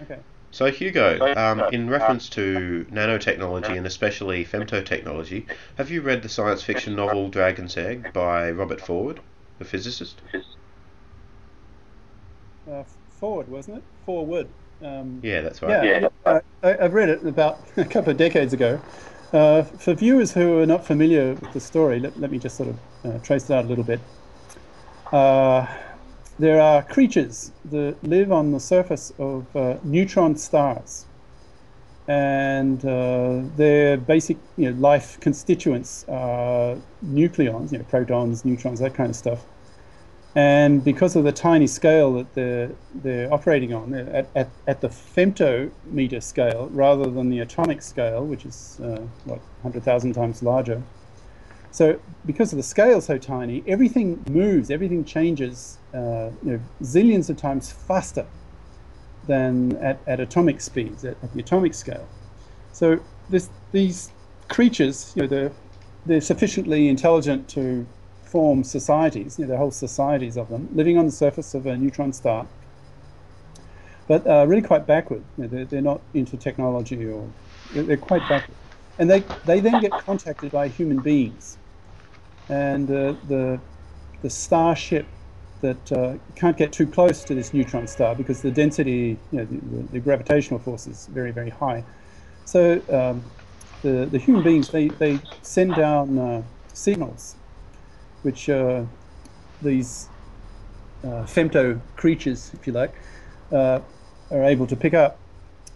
Okay. So, Hugo, in reference to nanotechnology and especially femtotechnology, have you read the science fiction novel Dragon's Egg by Robert Ford, the physicist? Forward, wasn't it? Forward. Yeah, that's right. Yeah, I've read it about a couple of decades ago. For viewers who are not familiar with the story, let me just sort of trace it out a little bit. Uh, there are creatures that live on the surface of neutron stars, and their basic, life constituents are nucleons, protons, neutrons, that kind of stuff. And because of the tiny scale that they're operating on, at the femtometer scale rather than the atomic scale, which is what 100,000 times larger. So because of the scale so tiny, everything moves, everything changes, zillions of times faster than at atomic speeds, at the atomic scale. So these creatures, they're sufficiently intelligent to form societies. There are whole societies of them living on the surface of a neutron star, but really quite backward. They're not into technology, or they're quite backward. And they then get contacted by human beings, and the starship that can't get too close to this neutron star because the density, the gravitational force is very, very high. So the human beings, they send down signals, which these femto creatures, if you like, uh, are able to pick up,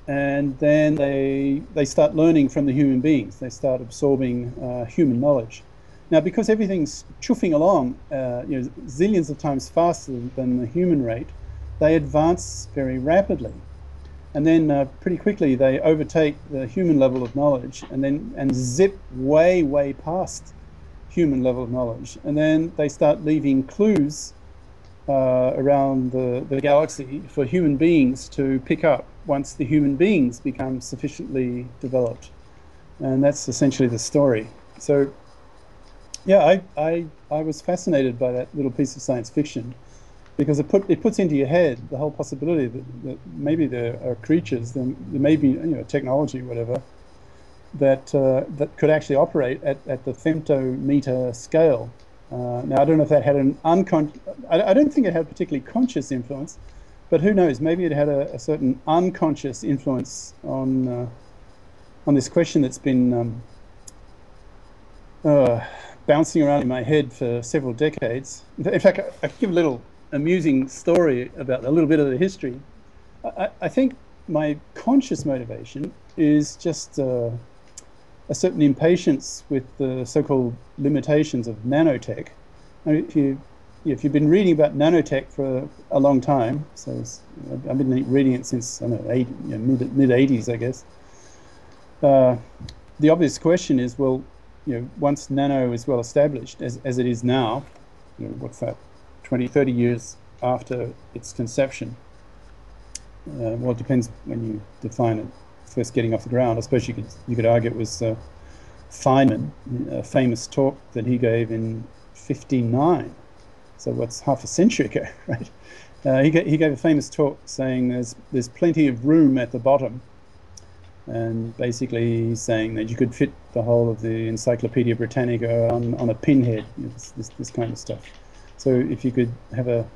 and then they start learning from the human beings. They start absorbing human knowledge. Now, because everything's chuffing along, zillions of times faster than the human rate, they advance very rapidly, and then pretty quickly they overtake the human level of knowledge, and zip way, way past human level of knowledge, and then they start leaving clues around the galaxy for human beings to pick up once the human beings become sufficiently developed. And that's essentially the story. So yeah, I was fascinated by that little piece of science fiction because it puts into your head the whole possibility that maybe there are creatures, there may be technology, whatever, that could actually operate at the femtometer scale. Now, I don't know if that had an I don't think it had a particularly conscious influence, but who knows? Maybe it had a certain unconscious influence on this question that's been bouncing around in my head for several decades. In fact, I can give a little amusing story about a little bit of the history. I think my conscious motivation is just a certain impatience with the so-called limitations of nanotech. I mean, if you've been reading about nanotech for a long time, so I've been reading it since I don't know, mid '80s, I guess. The obvious question is, well, once nano is well established, as it is now, what's that, 20, 30 years after its conception? Well, it depends when you define it. First getting off the ground. I suppose you could argue it was Feynman, a famous talk that he gave in '59. So what's half a century ago, right? He gave a famous talk saying there's plenty of room at the bottom, and basically he's saying that you could fit the whole of the Encyclopedia Britannica on a pinhead, this kind of stuff. So if you could have a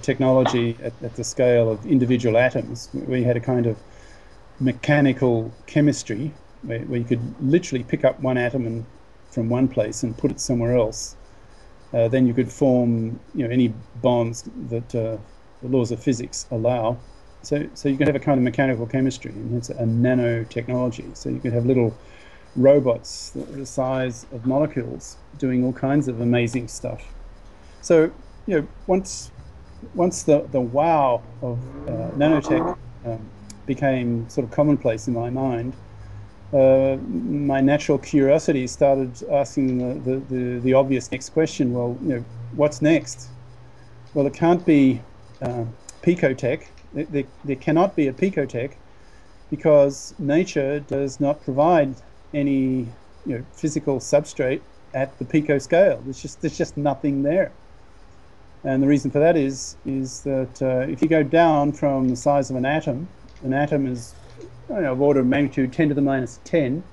technology at the scale of individual atoms, where you had a kind of mechanical chemistry where you could literally pick up one atom from one place and put it somewhere else, then you could form any bonds that the laws of physics allow. So you could have a kind of mechanical chemistry, and it's a nanotechnology. So you could have little robots the size of molecules doing all kinds of amazing stuff. So once the wow of nanotech became sort of commonplace in my mind, my natural curiosity started asking the obvious next question. Well, what's next? Well, it can't be picotech. There cannot be a picotech because nature does not provide any physical substrate at the pico scale. There's just nothing there. And the reason for that is that if you go down from the size of an atom an atom is, I don't know, of order of magnitude 10 to the minus 10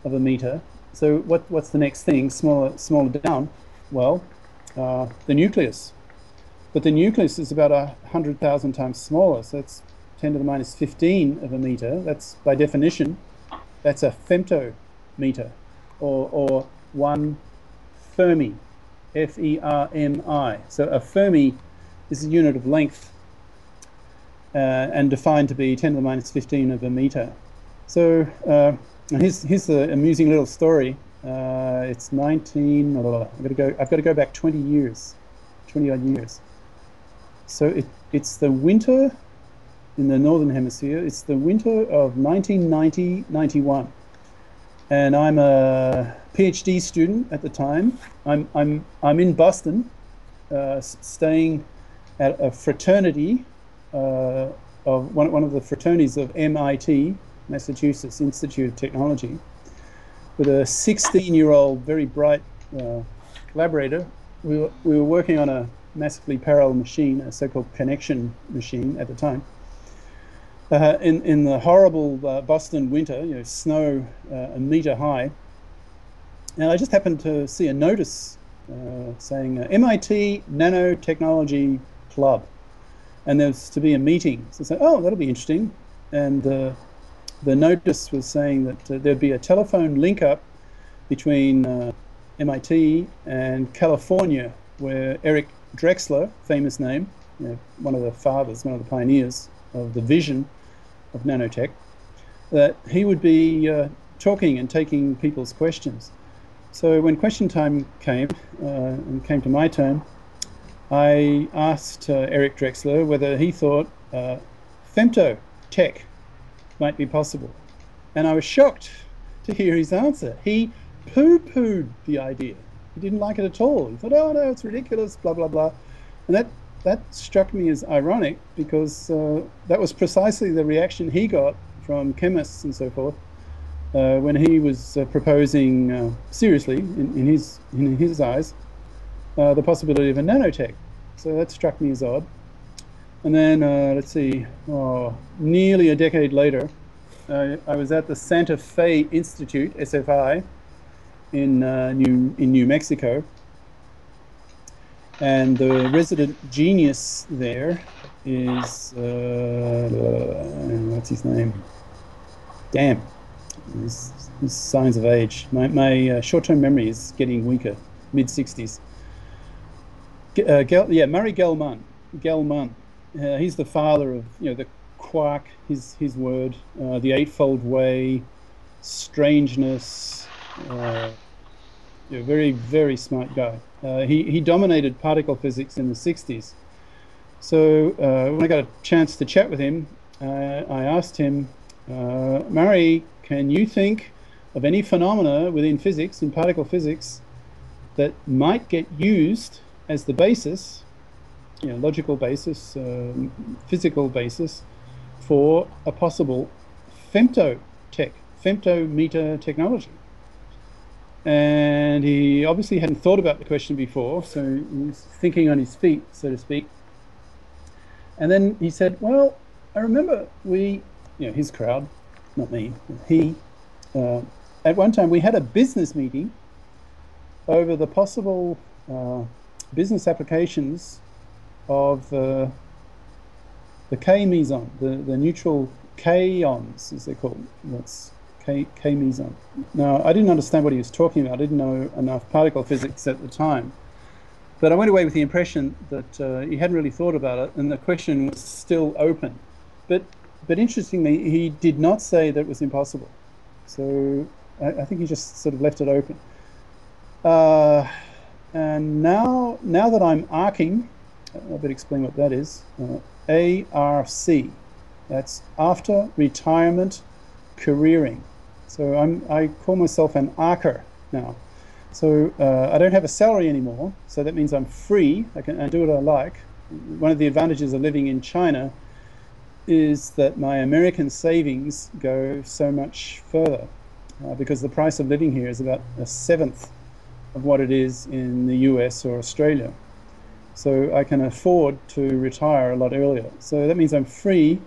of a meter. So what's the next thing, smaller down? Well, the nucleus. But the nucleus is about 100,000 times smaller. So it's 10 to the minus 15 of a meter. That's, by definition, that's a femtometer, or one Fermi, Fermi. So a Fermi is a unit of length, and defined to be 10 to the minus 15 of a meter. So here's the amusing little story. It's 19. I've got to go back 20 years, 20 odd years. So it's the winter in the northern hemisphere. It's the winter of 1990-91, and I'm a PhD student at the time. I'm in Boston, staying at a fraternity of one of the fraternities of MIT, Massachusetts Institute of Technology, with a 16-year-old, very bright collaborator. We were working on a massively parallel machine, a so-called connection machine at the time. In the horrible Boston winter, snow a meter high, and I just happened to see a notice saying MIT Nanotechnology Club, and there's to be a meeting. So I said, oh, that'll be interesting. And the notice was saying that there'd be a telephone link up between MIT and California, where Eric Drexler, famous name, one of the fathers, one of the pioneers of the vision of nanotech, that he would be talking and taking people's questions. So when question time came, and came to my turn, I asked Eric Drexler whether he thought femtotech might be possible. And I was shocked to hear his answer. He poo-pooed the idea. He didn't like it at all. He thought, oh no, it's ridiculous, blah, blah, blah. And that struck me as ironic, because that was precisely the reaction he got from chemists and so forth when he was proposing seriously, in his eyes, the possibility of a nanotech. So that struck me as odd. And then, let's see, nearly a decade later, I was at the Santa Fe Institute, SFI, in New Mexico. And the resident genius there is, what's his name? Damn, these signs of age. My short-term memory is getting weaker, mid-60s. Murray Gell-Mann. He's the father of, the quark, his word, the eightfold way, strangeness. Very, very smart guy. He dominated particle physics in the 60s. So when I got a chance to chat with him, I asked him, Murray, can you think of any phenomena within physics, in particle physics, that might get used as the basis, logical basis, physical basis, for a possible femtometer technology? And he obviously hadn't thought about the question before, so he was thinking on his feet, so to speak. And then he said, well, I remember his crowd, not me, at one time we had a business meeting over the possible business applications of the K-meson, the neutral kaons, as they're called. That's K-meson. Now, I didn't understand what he was talking about. I didn't know enough particle physics at the time. But I went away with the impression that he hadn't really thought about it, and the question was still open. But interestingly, he did not say that it was impossible. So I think he just sort of left it open. And now that I'm arcing, I better explain what that is. ARC. That's after retirement careering. So I call myself an arcer now. So I don't have a salary anymore. So that means I'm free. I do what I like. One of the advantages of living in China is that my American savings go so much further because the price of living here is about a seventh of what it is in the US or Australia. So I can afford to retire a lot earlier. So that means I'm free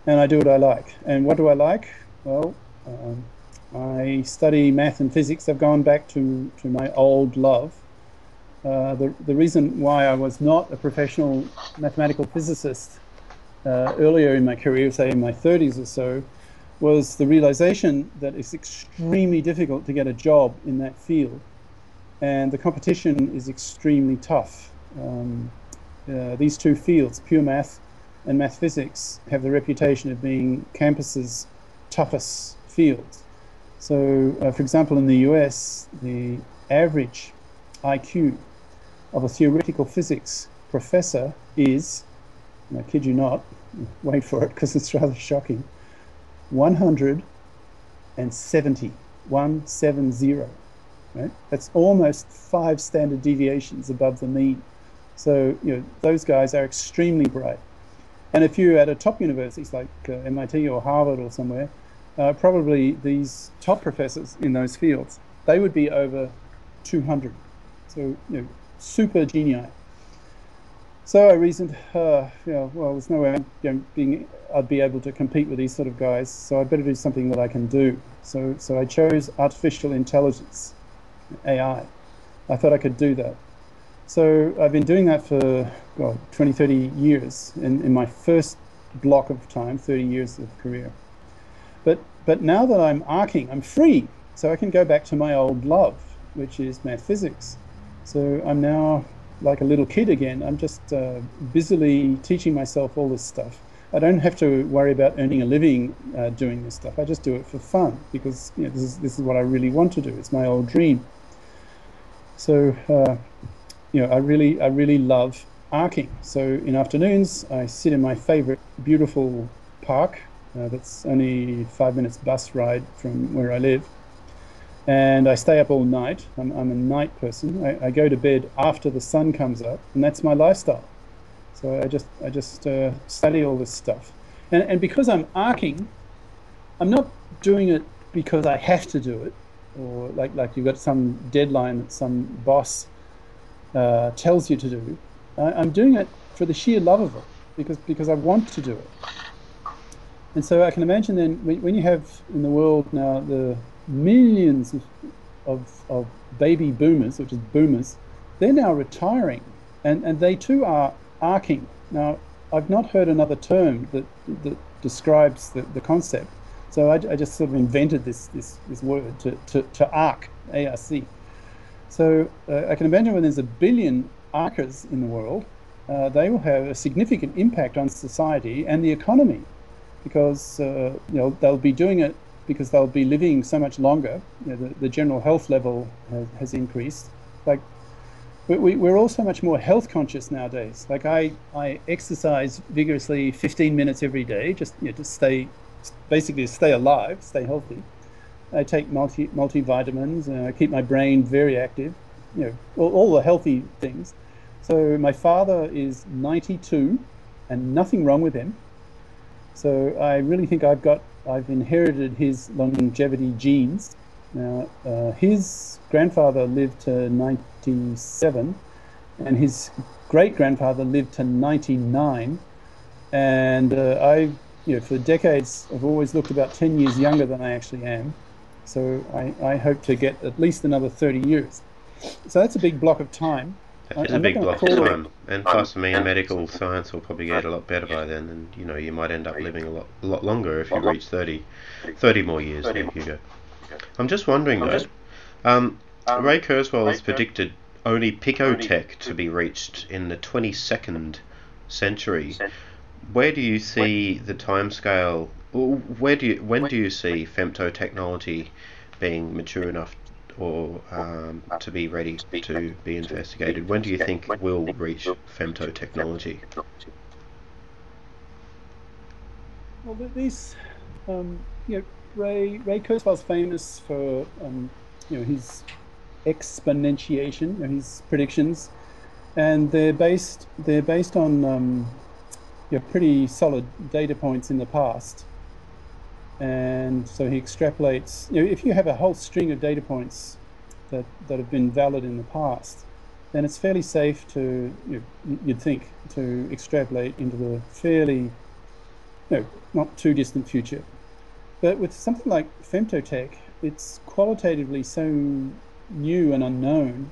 and I do what I like. And what do I like? Well, um, I study math and physics. I've gone back to my old love. The reason why I was not a professional mathematical physicist earlier in my career, say in my 30s or so, was the realization that it's extremely difficult to get a job in that field, and the competition is extremely tough. These two fields, pure math and math physics, have the reputation of being campus's toughest fields. So, for example, in the US, the average IQ of a theoretical physics professor is, and I kid you not, wait for it because it's rather shocking, 170, 170, right? That's almost 5 standard deviations above the mean. So, those guys are extremely bright. And if you're at a top universities like MIT or Harvard or somewhere, probably these top professors in those fields, they would be over 200. So, super genii. So I reasoned, well, there's no way I'd be able to compete with these sort of guys, so I'd better do something that I can do. So I chose artificial intelligence, AI. I thought I could do that. So I've been doing that for, well, 20, 30 years in my first block of time, 30 years of career. But now that I'm arcing, I'm free, so I can go back to my old love, which is math physics. So I'm now like a little kid again. I'm just busily teaching myself all this stuff. I don't have to worry about earning a living doing this stuff. I just do it for fun because this is what I really want to do. It's my old dream. So I really love arcing. So in afternoons, I sit in my favorite beautiful park that's only 5 minutes bus ride from where I live, and I stay up all night. I'm a night person. I go to bed after the sun comes up, and that's my lifestyle. So I just study all this stuff, and because I'm arcing, I'm not doing it because I have to do it, or like you've got some deadline that some boss tells you to do. I'm doing it for the sheer love of it, because I want to do it. And so I can imagine then when you have in the world now the millions of baby boomers, which is boomers, they're now retiring, and they too are arcing. Now, I've not heard another term that describes the concept, so I just sort of invented this word to arc, ARC. So I can imagine when there's a billion arcers in the world, they will have a significant impact on society and the economy, because they'll be doing it because they'll be living so much longer. The general health level has increased. Like we're all so much more health conscious nowadays. Like I exercise vigorously 15 minutes every day, just to stay, basically to stay alive, stay healthy. I take multivitamins, and I keep my brain very active. All the healthy things. So my father is 92, and nothing wrong with him. So I really think I've inherited his longevity genes. Now, his grandfather lived to 97, and his great grandfather lived to 99. And for decades, I've always looked about 10 years younger than I actually am. So I hope to get at least another 30 years. So that's a big block of time. That is a I'm not big going to block of call time, and plus, I mean, medical science will probably get a lot better by then, and you might end up living a lot longer if you reach 30 more years, Hugo. I'm just wondering though, Ray Kurzweil has predicted only picotech to be reached in the 22nd century. Where do you see the timescale? When do you see femto technology being mature enough or to be ready to be investigated? When do you think we'll reach femto technology? Well, these, Ray Kurzweil's famous for his exponentiation, his predictions, and they're based on pretty solid data points in the past. And so he extrapolates, if you have a whole string of data points that have been valid in the past, then it's fairly safe to, you'd think, to extrapolate into the fairly not too distant future. But with something like femtotech, it's qualitatively so new and unknown.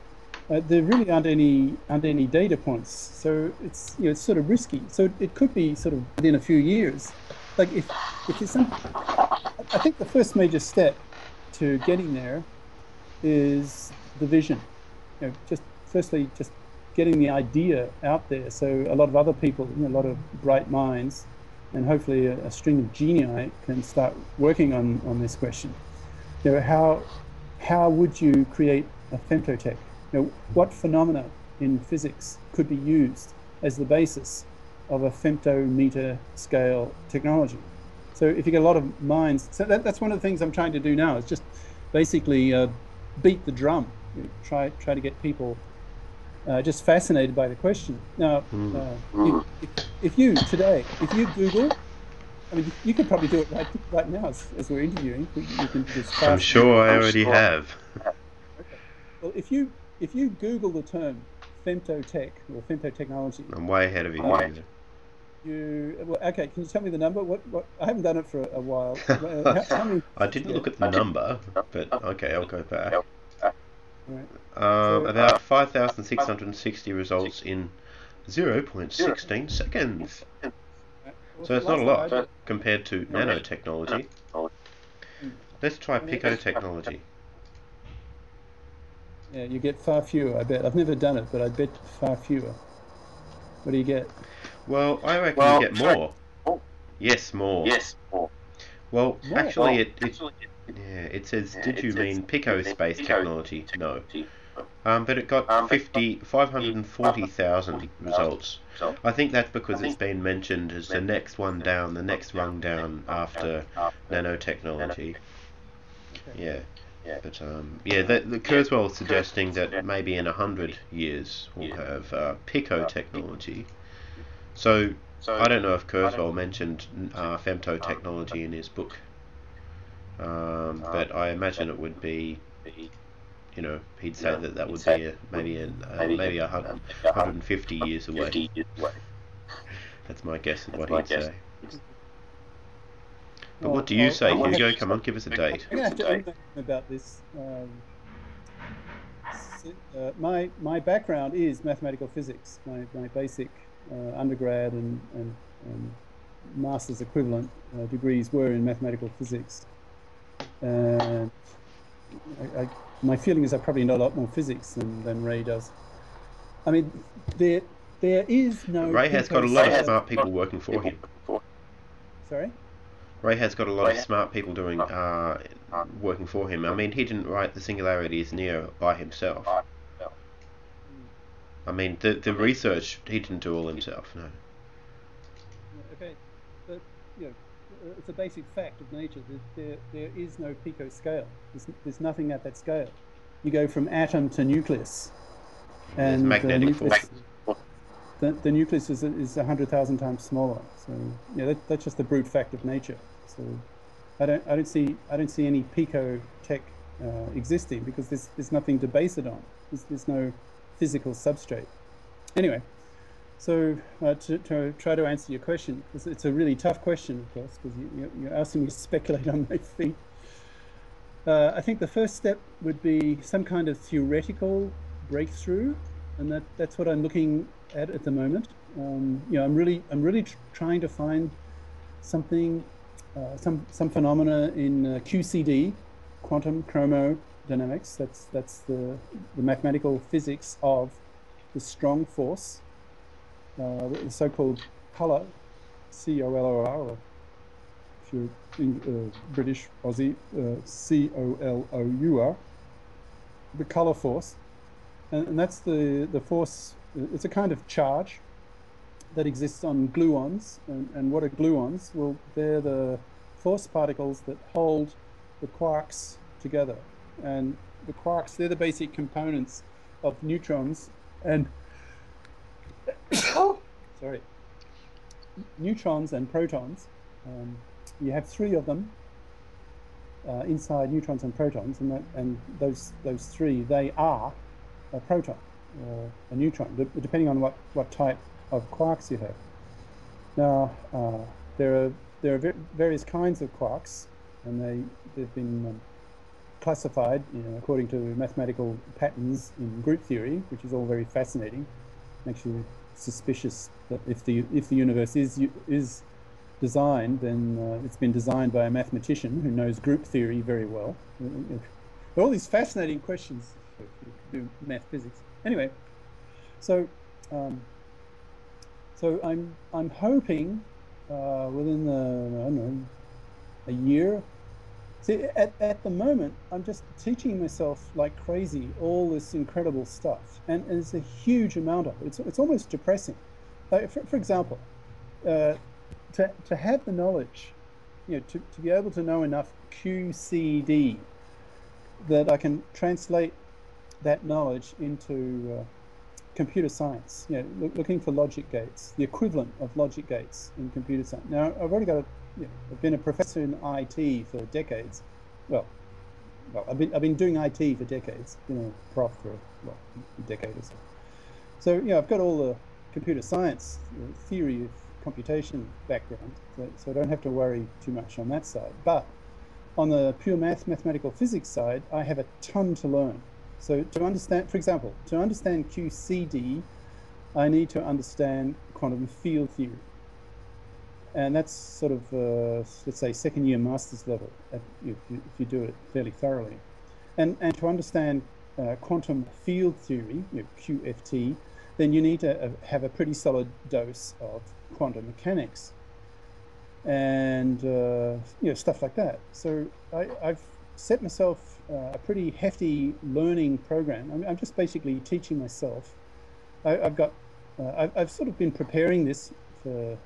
There really aren't any data points, so it's sort of risky. So it could be sort of within a few years. Like if there's some, I think the first major step to getting there is the vision. Just firstly, just getting the idea out there, so a lot of other people, a lot of bright minds, and hopefully a string of genii can start working on this question. How would you create a femtotech? What phenomena in physics could be used as the basis of a femtometer scale technology? So if you get a lot of minds, so that's one of the things I'm trying to do now is just basically beat the drum. Try to get people just fascinated by the question. Now, if you today, if you Google, I mean, you could probably do it right now as we're interviewing. You can just I'm fast forward. sure I already have. Okay. Well, if you Google the term femtotech or femtotechnology, I'm way ahead of you, uh, Hugo. okay. Can you tell me the number? What I haven't done it for a while. How many I did you didn't look get? at the number, but okay, I'll go back. All right. So About 5,660 results in 0.16 seconds. well, So it's not a last time I lot did it, compared to nanotechnology. hmm, Let's try I mean, it, picotechnology. yeah, you get far fewer. I bet. I've never done it, but I bet far fewer. What do you get? Well, I reckon you get more. Yes, more. Well, More. actually, yeah, it says, did you mean picospace technology? No. But it got 540,000 results. I think that's because it's been mentioned as the next one down, the next rung down after nanotechnology. Okay. Yeah, but yeah, the Kurzweil is suggesting that maybe in 100 years we'll have picotechnology. So I don't know if Kurzweil mentioned femtotechnology in his book, but I imagine it would be, he'd say that that would be maybe 150 years away. That's my guess of what he'd say. But what Well, do you I say, might have Hugo? to. Come on, give us a date. I'm gonna have to email him about this. My background is mathematical physics. My basic undergrad and master's equivalent degrees were in mathematical physics. And my feeling is I probably know a lot more physics than Ray does. I mean, there is no Ray has got pico a lot of scale. smart people working for him. Sorry? Ray has got a lot of smart people doing working for him. I mean, he didn't write the singularity is near by himself. Hmm. I mean, the research he didn't do all himself. No. Yeah, okay, but it's a basic fact of nature that there is no pico scale. There's nothing at that scale. You go from atom to nucleus, There's and magnetic forces. the nucleus is 100,000 times smaller. So yeah, that's just the brute fact of nature. So I don't see any pico tech existing because there's nothing to base it on. There's no physical substrate. Anyway, so to try to answer your question, because it's a really tough question, of course, because you're asking me to speculate on my feet. I think the first step would be some kind of theoretical breakthrough, and that's what I'm looking at the moment. I'm really trying to find something, some phenomena in QCD, quantum chromodynamics. That's the mathematical physics of the strong force, the so-called color, COLOR, or if you're British Aussie, COLOUR, the color force, and that's the force. It's a kind of charge that exists on gluons, and what are gluons? Well, they're the force particles that hold the quarks together, and the quarks, they're the basic components of neutrons and sorry, neutrons and protons. You have three of them inside neutrons and protons, and those three, they are a proton or a neutron, depending on what type of quarks you have. Now, there are there are various kinds of quarks, and they've been classified, according to mathematical patterns in group theory, which is all very fascinating. Makes you suspicious that if the universe is designed, then it's been designed by a mathematician who knows group theory very well. All these fascinating questions if you do math physics. Anyway, so um, I'm hoping within I don't know, a year. See, at the moment, I'm just teaching myself like crazy all this incredible stuff, and it's a huge amount of it. It's almost depressing. For example, uh, to have the knowledge, to be able to know enough QCD that I can translate that knowledge into computer science. Looking for logic gates, the equivalent of logic gates in computer science. Now, I've already got I've been a professor in IT for decades. Well, I've been doing IT for decades. Been a prof for a decade or so. So I've got all the computer science theory of computation background, so I don't have to worry too much on that side. But on the pure mathematical physics side, I have a ton to learn. So to understand, for example, to understand QCD, I need to understand quantum field theory. And that's sort of, let's say, second year master's level if you do it fairly thoroughly. And to understand quantum field theory, QFT, then you need to have a pretty solid dose of quantum mechanics and stuff like that. So I've set myself a pretty hefty learning program. I'm just basically teaching myself. I've got I've sort of been preparing this for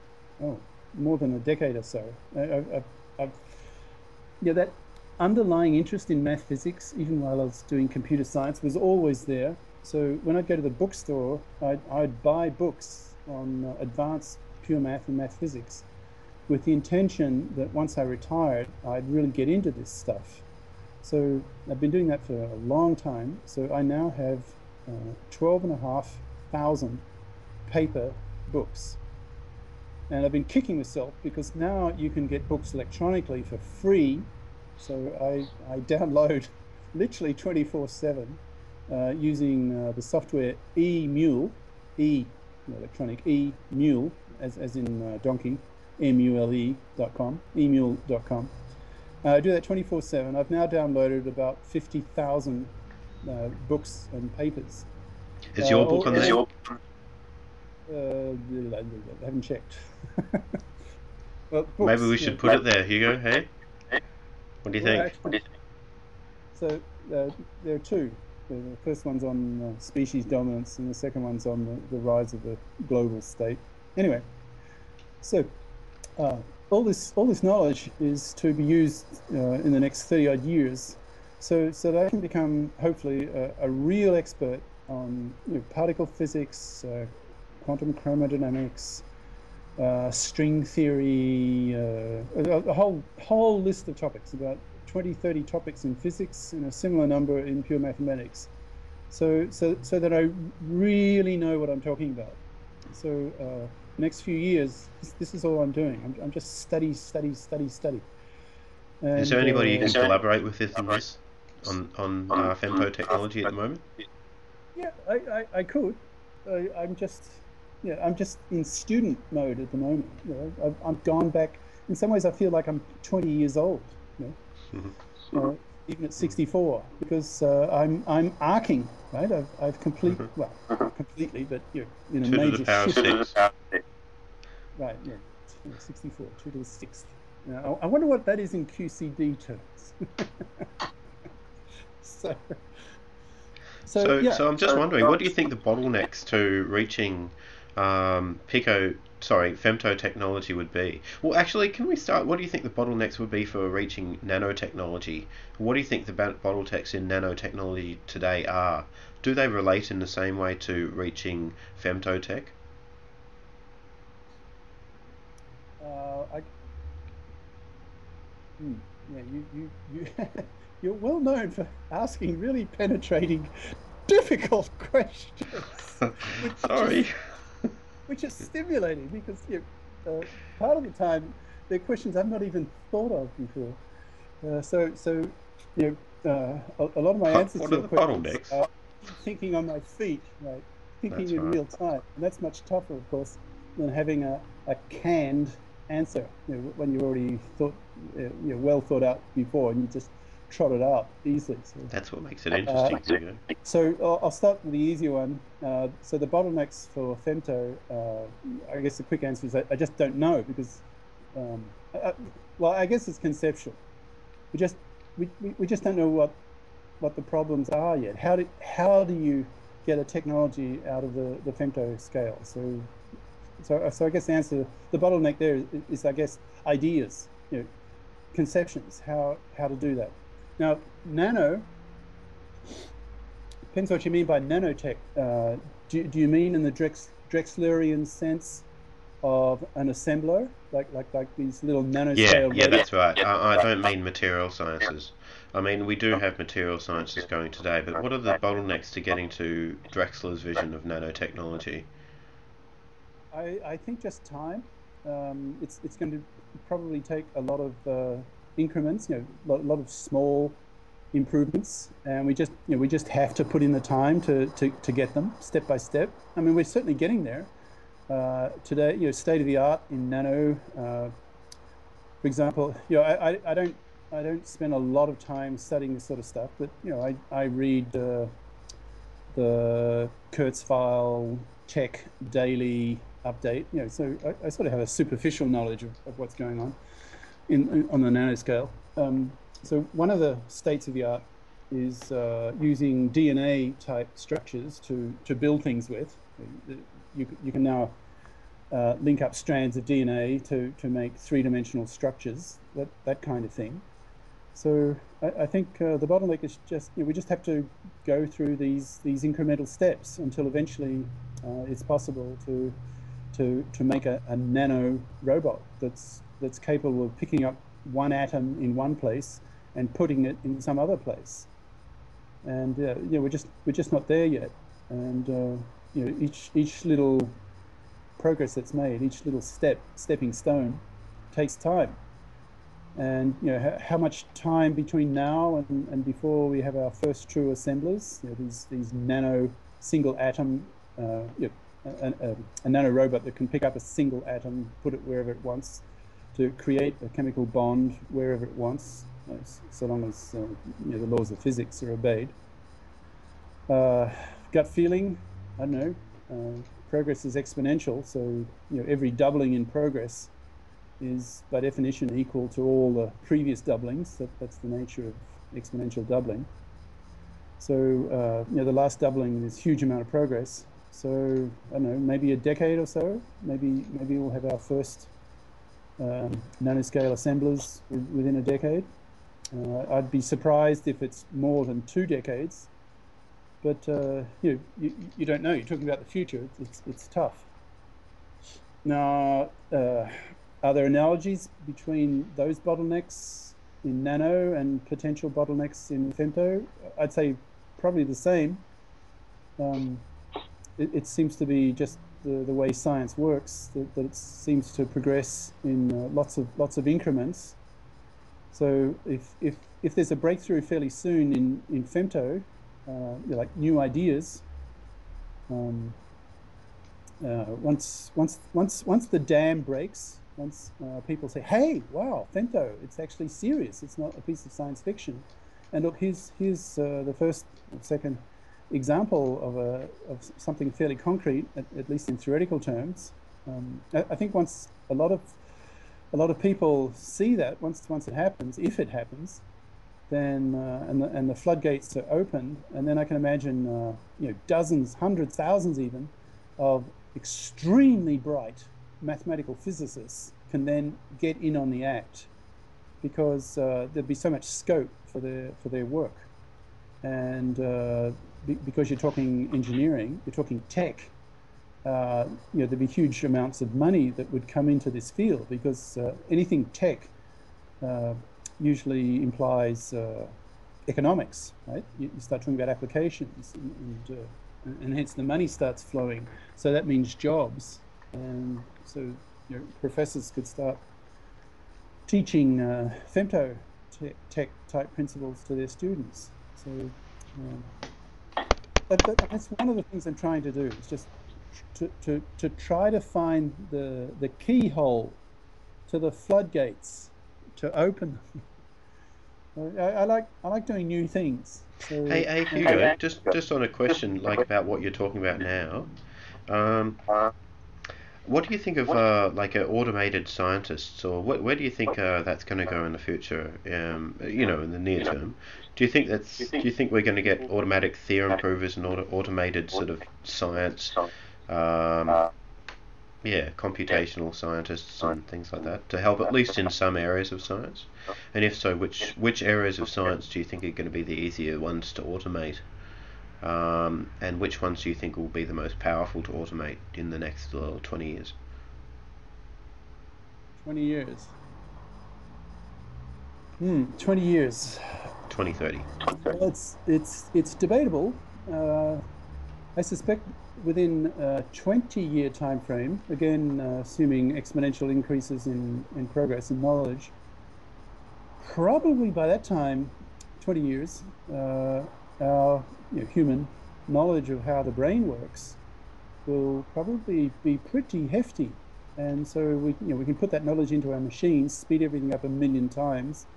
more than a decade or so. I've that underlying interest in math physics, even while I was doing computer science, was always there. So when I'd go to the bookstore, I'd buy books on advanced pure math and math physics with the intention that once I retired, I'd really get into this stuff. So I've been doing that for a long time. So I now have 12,500 paper books. And I've been kicking myself because now you can get books electronically for free. So I download literally 24/7 using the software eMule, electronic eMule, as in donkey, emule.com, emule.com. I do that 24/7. I've now downloaded about 50,000 books and papers. Is your book on there? I haven't checked. Well, Maybe books, we should put it there, Hugo. Hey, what do you well, think? actually, so there are two. The first one's on species dominance, and the second one's on the rise of the global state. Anyway, so uh, all this knowledge is to be used in the next 30 odd years, so that I can become hopefully a real expert on particle physics, quantum chromodynamics, string theory, a whole list of topics, about 20, 30 topics in physics and a similar number in pure mathematics. So that I really know what I'm talking about. So next few years, this is all I'm doing. I'm just study, study, study, study. Is there And anybody you can collaborate with in this on femto technology at the moment? yeah, I could. I'm just I'm just in student mode at the moment. I've gone back. In some ways, I feel like I'm 20 years old. Mhm. Even at 64, because I'm arcing, right? I've Mhm. well, not completely, but in a Two to the major power of shift. six. Right, yeah, 64, 2 to the sixth. Now, I wonder what that is in QCD terms. So, yeah. So I'm just wondering, what do you think the bottlenecks to reaching femto technology would be? Well, actually, can we start? What do you think the bottlenecks would be for reaching nanotechnology? What do you think the bottlenecks in nanotechnology today are? Do they relate in the same way to reaching femtotech? I yeah, you're well known for asking really penetrating, difficult questions, which Sorry. is which is stimulating because part of the time they're questions I've not even thought of before. So a lot of my answers What to are your the questions bottlenecks? are thinking on my feet, right? Thinking That's in right. real time, and that's much tougher, of course, than having a canned answer. When you already thought, well thought out before, and you just trot it out easily. So, That's what makes it uh, interesting, Hugo. so I'll start with the easier one. So the bottlenecks for femto, I guess the quick answer is I just don't know because, well, I guess it's conceptual. We just we just don't know what the problems are yet. How do you get a technology out of the femto scale? So I guess the bottleneck there is I guess ideas, conceptions, how to do that. Now, nano depends what you mean by nanotech. Do you mean in the Drexlerian sense of an assembler, like these little Yeah, nanoscale yeah, robots? that's right. I don't mean material sciences. I mean, we do have material sciences going today, but what are the bottlenecks to getting to Drexler's vision of nanotechnology? I think just time. It's going to probably take a lot of increments, lot of small improvements, and we just have to put in the time to get them step by step. I mean, we're certainly getting there today. State of the art in nano. For example, I don't spend a lot of time studying this sort of stuff, but I read the Kurzweil Tech daily update. So I sort of have a superficial knowledge of what's going on on the nanoscale. So one of the states of the art is using DNA type structures to build things with. You can now link up strands of DNA to make three-dimensional structures, that kind of thing. So I think the bottleneck is just we just have to go through these incremental steps until eventually it's possible to make a nano robot that's capable of picking up one atom in one place and putting it in some other place. And we're just not there yet. And each little progress that's made, each little stepping stone, takes time. And how much time between now and before we have our first true assemblers, these nano single atom, a nano robot that can pick up a single atom, put it wherever it wants, to create a chemical bond wherever it wants, so long as the laws of physics are obeyed. Uh, Gut feeling, I don't know. Progress is exponential, so every doubling in progress is by definition equal to all the previous doublings. That's the nature of exponential doubling. So the last doubling is a huge amount of progress. So I don't know, maybe a decade or so. Maybe we'll have our first nanoscale assemblers within a decade. I'd be surprised if it's more than 2 decades. But you don't know. You're talking about the future. It's tough. Now, are there analogies between those bottlenecks in nano and potential bottlenecks in femto? I'd say probably the same. Um, it seems to be just the way science works that it seems to progress in lots of increments. So if there's a breakthrough fairly soon in femto, like new ideas, um, once the dam breaks, once people say, "Hey, wow, femto, it's actually serious. It's not a piece of science fiction." And look, here's the first, second example of something fairly concrete, at least in theoretical terms. I think once a lot of people see that, once it happens, if it happens, then and the floodgates are opened, and then I can imagine dozens, hundreds, thousands even of extremely bright mathematical physicists can then get in on the act because there'd be so much scope for their work, and because you're talking engineering, you're talking tech. There'd be huge amounts of money that would come into this field because anything tech uh, usually implies economics, right? You start talking about applications, and hence the money starts flowing. So that means jobs, and so professors could start teaching femto tech type principles to their students. So um, that's one of the things I'm trying to do. It's just to try to find the keyhole to the floodgates to open them. I like doing new things. Hey, So hey, Hugo, just on a question like about what you're talking about now. Um, what do you think of like automated scientists, or where do you think that's going to go in the future? In the near term, do you think we're going to get automatic theorem provers and automated sort of science, um, yeah, computational scientists and things like that to help at least in some areas of science? And if so, which areas of science do you think are going to be the easier ones to automate? And which ones do you think will be the most powerful to automate in the next 20 years? 20 years. 20 years. 2030. Well, it's debatable. Uh, I suspect within a 20-year time frame, again, assuming exponential increases in progress and knowledge, probably by that time, 20 years, our human knowledge of how the brain works will probably be pretty hefty. And so we can put that knowledge into our machines, speed everything up a million times,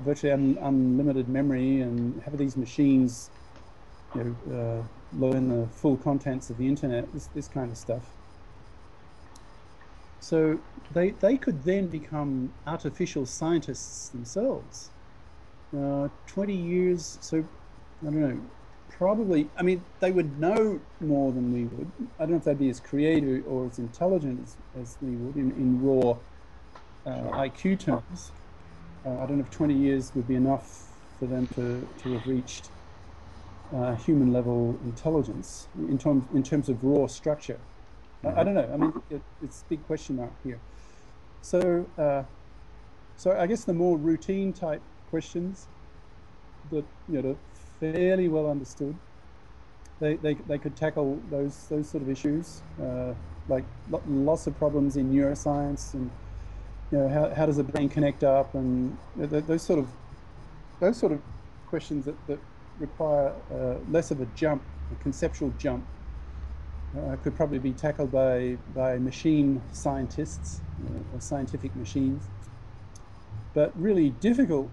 virtually unlimited memory, and have these machines, learn the full contents of the internet, this kind of stuff. So they could then become artificial scientists themselves. 20 years, so I don't know, probably, I mean, they would know more than we would. I don't know if they'd be as creative or as intelligent as we would in raw IQ terms. I don't know if 20 years would be enough for them to have reached human level intelligence in terms of raw structure. I Hmm. don't know. I mean, it's a big question mark here. So, so I guess the more routine type questions that are fairly well understood, they could tackle those sort of issues, like lots of problems in neuroscience, and how does the brain connect up, and those sort of questions that require less of a jump, a conceptual jump, could probably be tackled by machine scientists, or scientific machines. But really difficult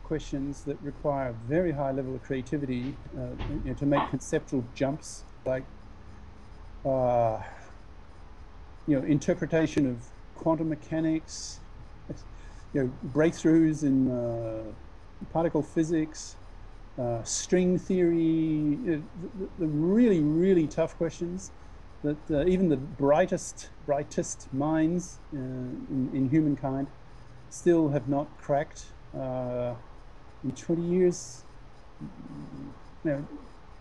questions that require a very high level of creativity, to make conceptual jumps, like uh, interpretation of quantum mechanics, breakthroughs in particle physics, string theory, the really, really tough questions that even the brightest minds in humankind still have not cracked. In 20 years,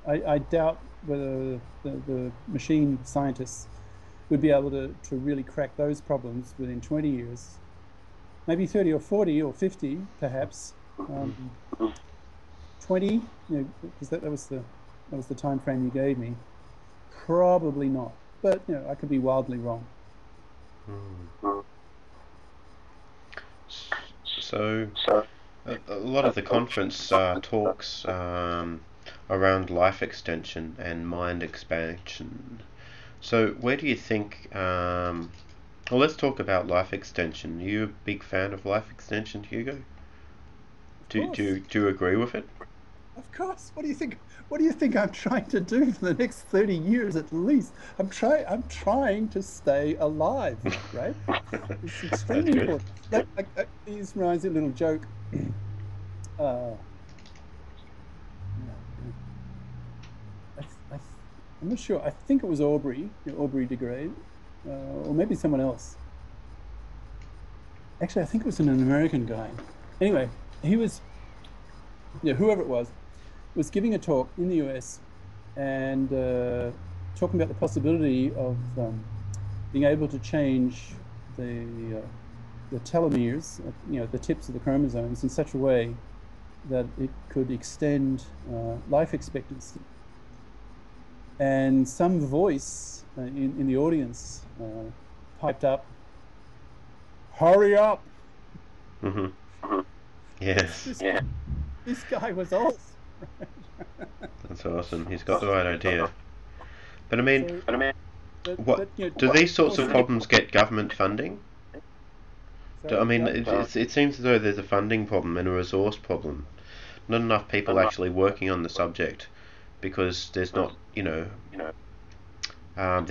I doubt whether the machine scientists would be able to really crack those problems within 20 years. Maybe 30 or 40 or 50, perhaps. 20, because that was the time frame you gave me. Probably not, but I could be wildly wrong. So a lot of the conference talks around life extension and mind expansion. So where do you think? Well, let's talk about life extension. Are you a big fan of life extension, Hugo? Of Do do course. do you agree with it? Of course. What do you think? What do you think I'm trying to do for the next 30 years at least? I'm trying to stay alive, right? It's That's extremely good. important. This reminds me of a little joke. Uh, yeah, I'm not sure. I think it was Aubrey de Grey, or maybe someone else. Actually, I think it was an American guy. Anyway, he was, whoever it was giving a talk in the US, and talking about the possibility of being able to change the telomeres, the tips of the chromosomes, in such a way that it could extend life expectancy. And some voice in the audience piped up, "Hurry up! Hmm. This Yes, this this guy was old. that's awesome. He's got the right idea. But I mean, So, what but you know, do these of sorts course, of problems get government funding? I sorry, mean, government. it seems as though there's a funding problem and a resource problem. Not enough people actually working on the subject because there's not, there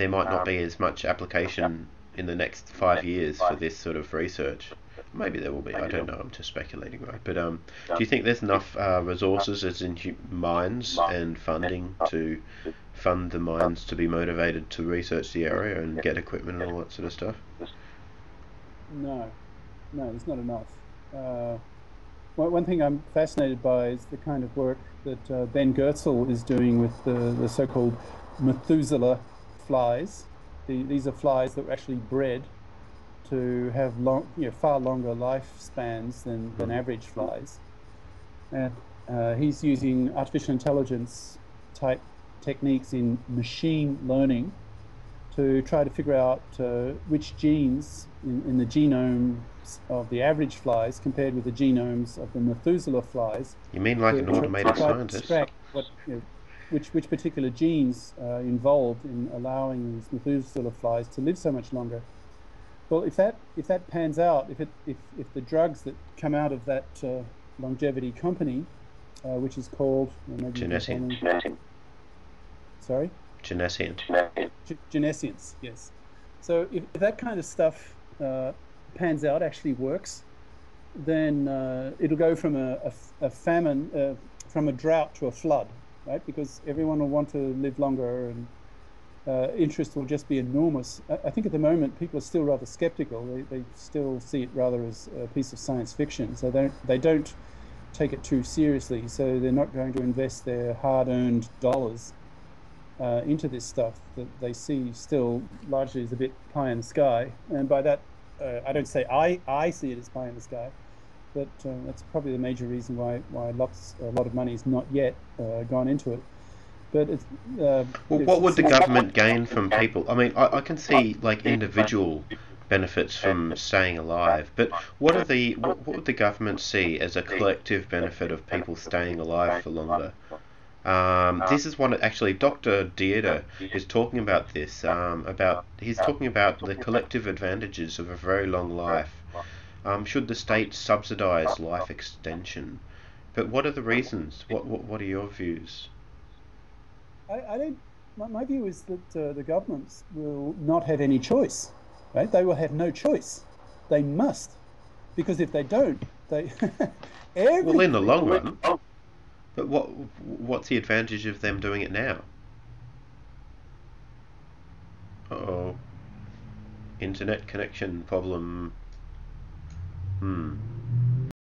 might not be as much application in the next 5 years for this sort of research. Maybe there will be. I don't know. I'm just speculating, right? But do you think there's enough resources, as in minds and funding, to fund the minds to be motivated to research the area and get equipment and all that sort of stuff? No, no, there's not enough. Uh, one thing I'm fascinated by is the kind of work that Ben Goertzel is doing with the so-called Methuselah flies. These are flies that were actually bred to have far longer lifespans than Mm. average flies. And he's using artificial intelligence type techniques in machine learning to try to figure out which genes in the genomes of the average flies compared with the genomes of the Methuselah flies You mean like an to automated try to scientist? extract which particular genes are involved in allowing these Methuselah flies to live so much longer. Well, if that pans out, if the drugs that come out of that longevity company, which is called, maybe you can tell Genesian. me, sorry, Genesian. Genesians, yes. So if that kind of stuff pans out, actually works, then it'll go from a famine, from a drought to a flood, right? Because everyone will want to live longer, and interest will just be enormous. I think at the moment people are still rather skeptical. They still see it rather as a piece of science fiction. So they don't take it too seriously. So they're not going to invest their hard-earned dollars into this stuff that they see still largely as a bit pie in the sky. And by that, I don't say I see it as pie in the sky, but that's probably the major reason why a lot of money has not yet gone into it. But Well, what would the government gain from people? I mean, I can see like individual benefits from staying alive, but what would the government see as a collective benefit of people staying alive for longer? This is one actually Dr. Dieter is talking about this. He's talking about the collective advantages of a very long life. Should the state subsidise life extension? But what are the reasons? What are your views? I don't. My view is that the governments will not have any choice, right? They will have no choice. They must, because if they don't, they Well, in the long everything. run, but what's the advantage of them doing it now? Oh, internet connection problem. Hmm.